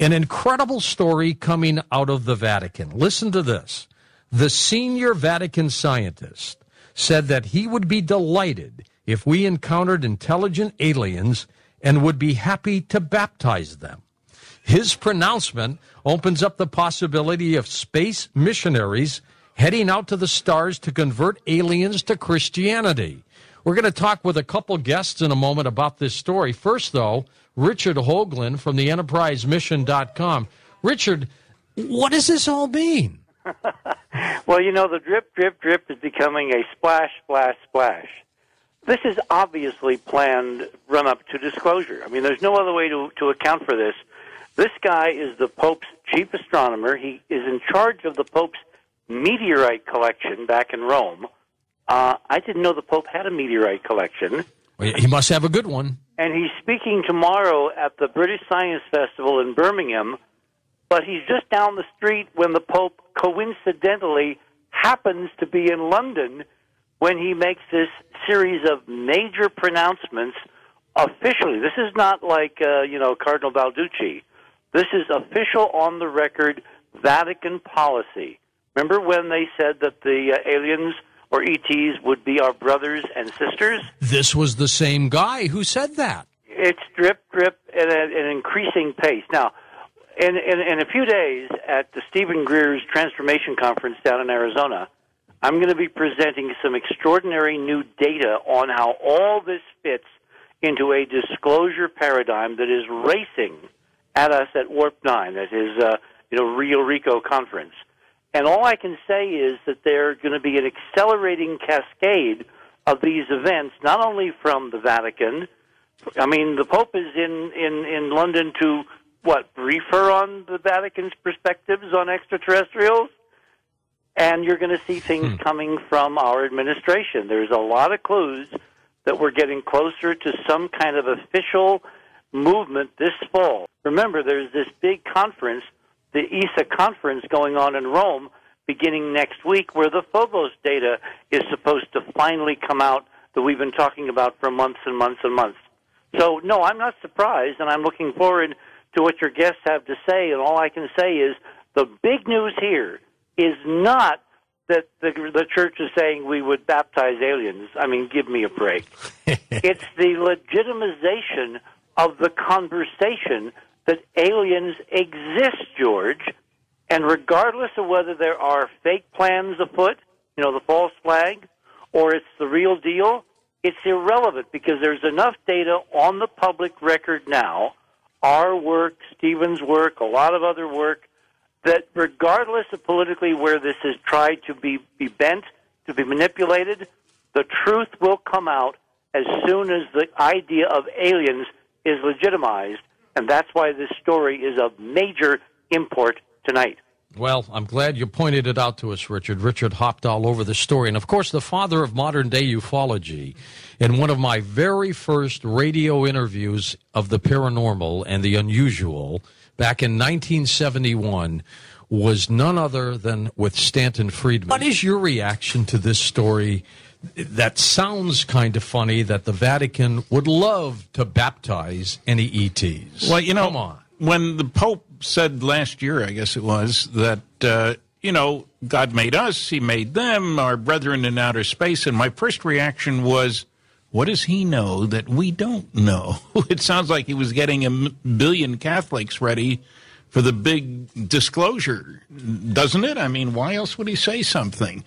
An incredible story coming out of the Vatican. Listen to this. The senior Vatican scientist said that he would be delighted if we encountered intelligent aliens and would be happy to baptize them. His pronouncement opens up the possibility of space missionaries heading out to the stars to convert aliens to Christianity. We're going to talk with a couple guests in a moment about this story. First, though, Richard Hoagland from the EnterpriseMission.com. Richard, what does this all mean? Well, you know, the drip, drip, drip is becoming a splash, splash, splash. This is obviously planned run-up to disclosure. I mean, there's no other way to account for this. This guy is the Pope's chief astronomer. He is in charge of the Pope's meteorite collection back in Rome. I didn't know the Pope had a meteorite collection. Well, he must have a good one. And he's speaking tomorrow at the British Science Festival in Birmingham, but he's just down the street when the Pope coincidentally happens to be in London when he makes this series of major pronouncements officially. This is not like, Cardinal Balducci. This is official on-the-record Vatican policy. Remember when they said that the aliens or ETs would be our brothers and sisters? This was the same guy who said that. It's drip, drip at an increasing pace. Now, in a few days at the Stephen Greer's Transformation Conference down in Arizona, I'm going to be presenting some extraordinary new data on how all this fits into a disclosure paradigm that is racing at us at Warp 9, at his Rio Rico conference. And all I can say is that there are going to be an accelerating cascade of these events, not only from the Vatican. I mean, the Pope is in London to, brief her on the Vatican's perspectives on extraterrestrials? And you're going to see things coming from our administration. There's a lot of clues that we're getting closer to some kind of official movement this fall. Remember, there's this big conference, the ESA conference going on in Rome beginning next week, where the Phobos data is supposed to finally come out that we've been talking about for months and months and months. So, no, I'm not surprised, and I'm looking forward to what your guests have to say, and all I can say is the big news here is not that the church is saying we would baptize aliens. I mean, give me a break. It's the legitimization of the conversation that aliens exist, George, and regardless of whether there are fake plans afoot, the false flag, or it's the real deal, it's irrelevant because there's enough data on the public record now, our work, Stephen's work, a lot of other work, that regardless of politically where this is tried to be bent, to be manipulated, the truth will come out as soon as the idea of aliens is legitimized, and that's why this story is of major import tonight. Well, I'm glad you pointed it out to us, Richard. Richard hopped all over the story. And, of course, the father of modern-day ufology. In one of my very first radio interviews of the paranormal and the unusual back in 1971 was none other than with Stanton Friedman. What is your reaction to this story that sounds kind of funny, that the Vatican would love to baptize any ETs? Well, Come on. When the Pope said last year, I guess it was, that, God made us, he made them, our brethren in outer space, and my first reaction was, what does he know that we don't know? It sounds like he was getting a billion Catholics ready for the big disclosure, doesn't it? I mean, why else would he say something?